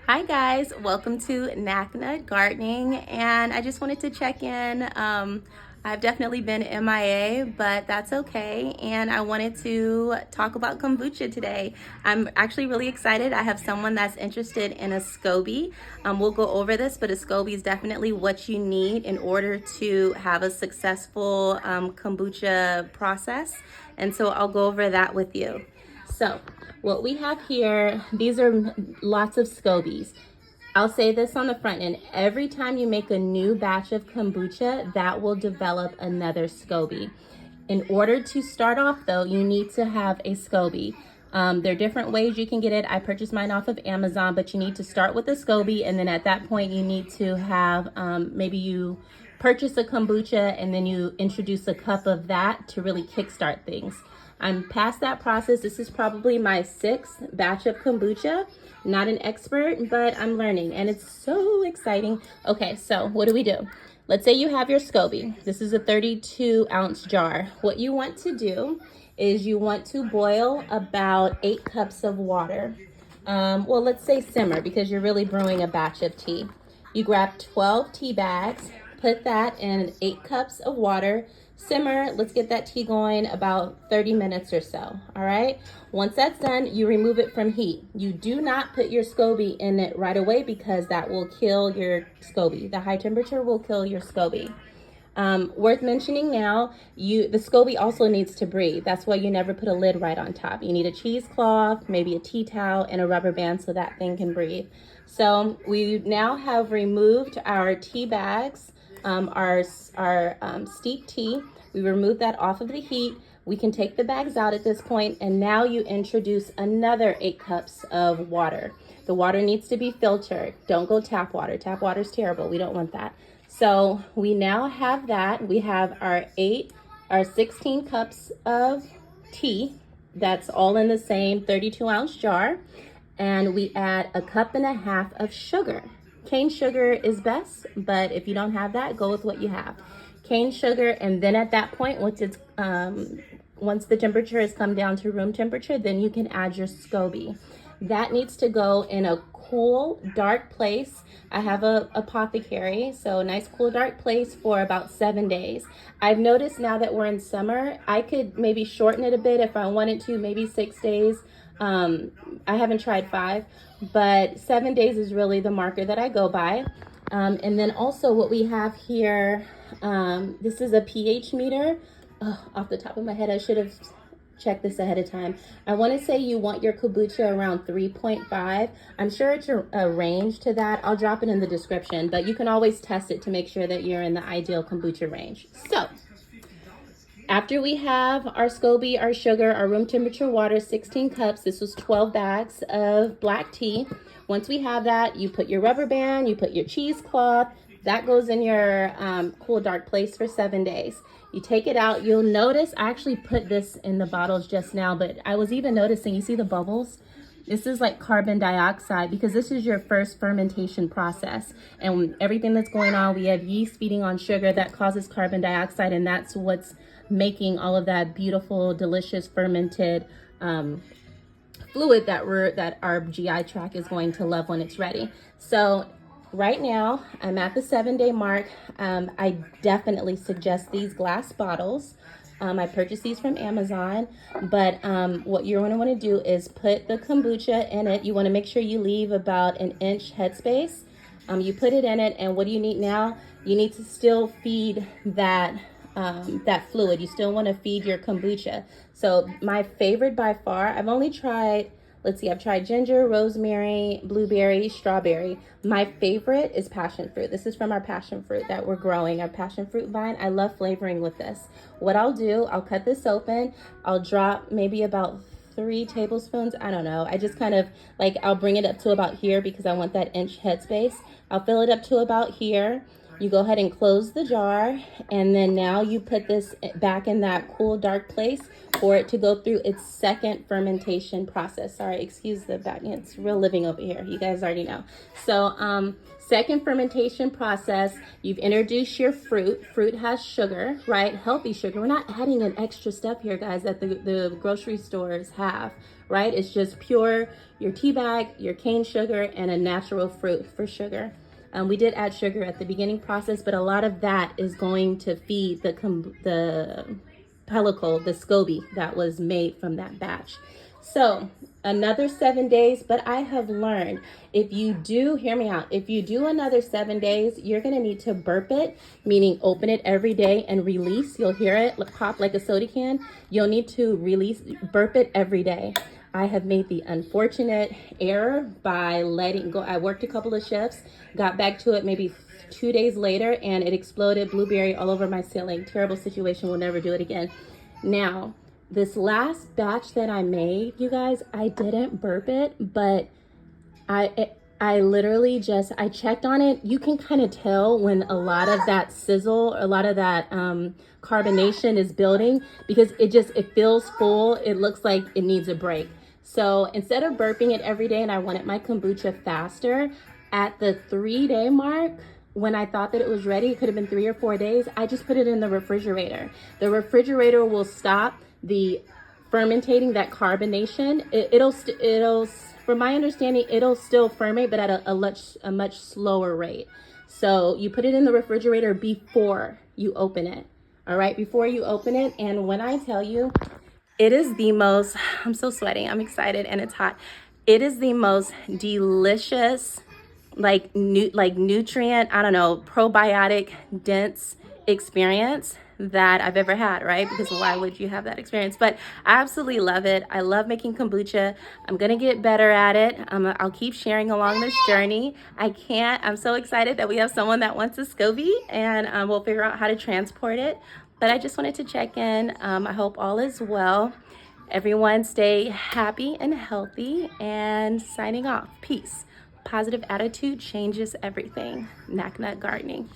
Hi guys, welcome to Nut Gardening, and I just wanted to check in. I've definitely been MIA, but that's okay, and I wanted to talk about kombucha today. I'm actually really excited. I have someone that's interested in a SCOBE. We'll go over this, but a SCOBE is definitely what you need in order to have a successful kombucha process, and so I'll go over that with you. So what we have here, these are lots of scobies. I'll say this on the front end. Every time you make a new batch of kombucha, that will develop another SCOBE. In order to start off though, you need to have a SCOBE. There are different ways you can get it. I purchased mine off of Amazon, but you need to start with a SCOBE, and then at that point you need to have, maybe you purchase a kombucha and then you introduce a cup of that to really kickstart things. I'm past that process. This is probably my 6th batch of kombucha. Not an expert, but I'm learning and it's so exciting. Okay, so what do? Let's say you have your SCOBE. This is a 32-ounce jar. What you want to do is you want to boil about 8 cups of water. Well, let's say simmer because you're really brewing a batch of tea. You grab 12 tea bags, put that in 8 cups of water, simmer. Let's get that tea going about 30 minutes or so. All right. Once that's done, you remove it from heat. You do not put your SCOBE in it right away because that will kill your SCOBE. The high temperature will kill your SCOBE. Worth mentioning now, the SCOBE also needs to breathe. That's why you never put a lid right on top. You need a cheesecloth, maybe a tea towel, and a rubber band so that thing can breathe. So we now have removed our tea bags, our steep tea. We removed that off of the heat. We can take the bags out at this point, and now you introduce another 8 cups of water. The water needs to be filtered. Don't go tap water. Tap water is terrible. We don't want that. So we now have that. We have our 16 cups of tea. That's all in the same 32-ounce jar. And we add a cup and a half of sugar. Cane sugar is best, but if you don't have that, go with what you have. Cane sugar, and then at that point, once the temperature has come down to room temperature, then you can add your SCOBE. That needs to go in a cool, dark place. I have a apothecary, so a nice, cool, dark place for about 7 days. I've noticed now that we're in summer, I could maybe shorten it a bit if I wanted to, maybe 6 days. I haven't tried 5, but 7 days is really the marker that I go by. And then also what we have here, this is a pH meter. Oh, off the top of my head, I should have checked this ahead of time. I want to say you want your kombucha around 3.5. I'm sure it's a range to that. I'll drop it in the description, but you can always test it to make sure that you're in the ideal kombucha range. So after we have our SCOBE, our sugar, our room temperature water, 16 cups, this was 12 bags of black tea. Once we have that, you put your rubber band, you put your cheesecloth, that goes in your cool dark place for 7 days. You take it out. You'll notice I actually put this in the bottles just now, but I was even noticing, you see the bubbles? This is like carbon dioxide because this is your first fermentation process. And everything that's going on, we have yeast feeding on sugar that causes carbon dioxide, and that's what's making all of that beautiful, delicious fermented fluid that our GI tract is going to love when it's ready. So right now, I'm at the 7-day mark. I definitely suggest these glass bottles. I purchased these from Amazon, but what you're going to want to do is put the kombucha in it. You want to make sure you leave about 1 inch headspace. You put it in it, and what do you need now? You need to still feed that fluid. You still want to feed your kombucha. So my favorite by far, I've only tried, I've tried ginger, rosemary, blueberry, strawberry. My favorite is passion fruit. This is from our passion fruit that we're growing, our passion fruit vine. I love flavoring with this. What I'll do, I'll cut this open. I'll drop maybe about 3 tablespoons. I don't know. I just kind of I'll bring it up to about here because I want that inch headspace. I'll fill it up to about here. You go ahead and close the jar, and then now you put this back in that cool dark place for it to go through its second fermentation process. Sorry, excuse the back. It's real living over here. You guys already know. So, second fermentation process, you've introduced your fruit. Fruit has sugar, right? Healthy sugar. We're not adding in extra stuff here, guys, that the grocery stores have, right? It's just pure, your tea bag, your cane sugar, and a natural fruit for sugar. We did add sugar at the beginning process, but a lot of that is going to feed the pellicle, the SCOBE that was made from that batch. So another 7 days, but I have learned if you do, hear me out, if you do another 7 days, you're gonna need to burp it, meaning open it every day and release. You'll hear it pop like a soda can. You'll need to release, burp it every day. I have made the unfortunate error by letting go. I worked a couple of shifts, got back to it maybe 2 days later, and it exploded blueberry all over my ceiling. Terrible situation. We'll never do it again. Now, this last batch that I made, you guys, I didn't burp it, but I literally just, I checked on it. You can kind of tell when a lot of that sizzle, a lot of that carbonation is building, because it feels full. It looks like it needs a break. So instead of burping it every day, and I wanted my kombucha faster, at the 3-day mark, when I thought that it was ready, it could have been 3 or 4 days, I just put it in the refrigerator. The refrigerator will stop the fermentating, that carbonation. It'll from my understanding, it'll still ferment, but at a much slower rate. So you put it in the refrigerator before you open it. All right, before you open it. And when I tell you, it is the most, I'm so sweaty, I'm excited, and it's hot. It is the most delicious, nutrient, I don't know, probiotic dense experience that I've ever had, right? Because why would you have that experience? But I absolutely love it. I love making kombucha. I'm gonna get better at it. I'll keep sharing along this journey. I'm so excited that we have someone that wants a SCOBE, and we'll figure out how to transport it. But I just wanted to check in. I hope all is well. Everyone stay happy and healthy, and signing off. Peace. Positive attitude changes everything. Nakna Gardening.